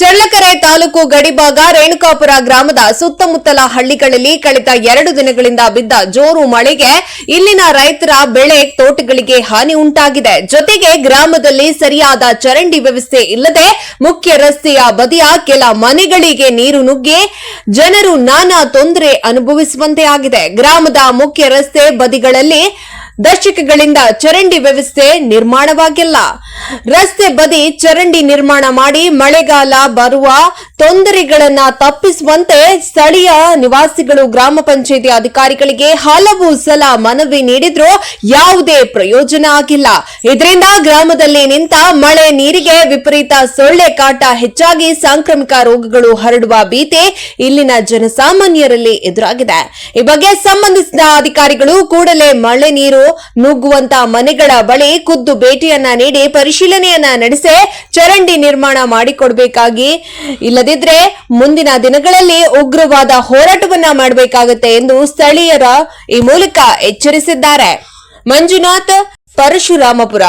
ಚಳ್ಳಕೆರೆ ತಾಲೂಕು ಗಡಿಭಾಗ ರೇಣುಕಾಪುರ ಗ್ರಾಮದ ಸುತ್ತಮುತ್ತಲ ಹಳ್ಳಿಗಳಲ್ಲಿ ಕಳೆದ 2 ದಿನಗಳಿಂದ ಬಿದ್ದ ಜೋರು ಮಳೆಗೆ ಇಲ್ಲಿನ ರೈತರ ಬೆಳೆ ತೋಟಗಳಿಗೆ ಹಾನಿ ಉಂಟಾಗಿದೆ. ಜೊತೆಗೆ ಗ್ರಾಮದಲ್ಲಿ ಸರಿಯಾದ ಚರಂಡಿ ವ್ಯವಸ್ಥೆ ಇಲ್ಲದೆ ಮುಖ್ಯ ರಸ್ತೆಯ ಬದಿಯ ಕೆಲ ಮನೆಗಳಿಗೆ ನೀರು ನುಗ್ಗಿ ಜನರು ನಾನಾ ತೊಂದರೆ ಅನುಭವಿಸುವಂತೆ ಆಗಿದೆ. ಗ್ರಾಮದ ಮುಖ್ಯ ರಸ್ತೆ ಬದಿಗಳಲ್ಲಿ ದಶಕಗಳಿಂದ ಚರಂಡಿ ವ್ಯವಸ್ಥೆ ನಿರ್ಮಾಣವಾಗಿಲ್ಲ. ರಸ್ತೆ ಬದಿ ಚರಂಡಿ ನಿರ್ಮಾಣ ಮಾಡಿ ಮಳೆಗಾಲ ಬರುವ ತೊಂದರೆಗಳನ್ನ ತಪ್ಪಿಸುವಂತೆ ಸ್ಥಳೀಯ ನಿವಾಸಿಗಳು ಗ್ರಾಮ ಪಂಚಾಯಿತಿ ಅಧಿಕಾರಿಗಳಿಗೆ ಹಲವು ಸಲ ಮನವಿ ನೀಡಿದ್ರೂ ಯಾವುದೇ ಪ್ರಯೋಜನ ಆಗಿಲ್ಲ. ಇದರಿಂದ ಗ್ರಾಮದಲ್ಲಿ ನಿಂತ ಮಳೆ ನೀರಿಗೆ ವಿಪರೀತ ಸೊಳ್ಳೆ ಕಾಟ ಹೆಚ್ಚಾಗಿ ಸಾಂಕ್ರಾಮಿಕ ರೋಗಗಳು ಹರಡುವ ಭೀತಿ ಇಲ್ಲಿನ ಜನಸಾಮಾನ್ಯರಲ್ಲಿ ಎದುರಾಗಿದೆ. ಈ ಬಗ್ಗೆ ಸಂಬಂಧಿಸಿದ ಅಧಿಕಾರಿಗಳು ಕೂಡಲೇ ಮಳೆ ನೀರು ನುಗ್ಗುವಂತ ಮನೆಗಳ ಬಳಿ ಖುದ್ದು ಭೇಟಿಯನ್ನ ನೀಡಿ ಪರಿಶೀಲನೆಯನ್ನ ನಡೆಸಿ ಚರಂಡಿ ನಿರ್ಮಾಣ ಮಾಡಿಕೊಡಬೇಕಾಗಿ, ಇಲ್ಲದಿದ್ರೆ ಮುಂದಿನ ದಿನಗಳಲ್ಲಿ ಉಗ್ರವಾದ ಹೋರಾಟವನ್ನ ಮಾಡಬೇಕಾಗುತ್ತೆ ಎಂದು ಸ್ಥಳೀಯರ ಈ ಮೂಲಕ ಎಚ್ಚರಿಸಿದ್ದಾರೆ. ಮಂಜುನಾಥ್, ಪರಶುರಾಮಪುರ.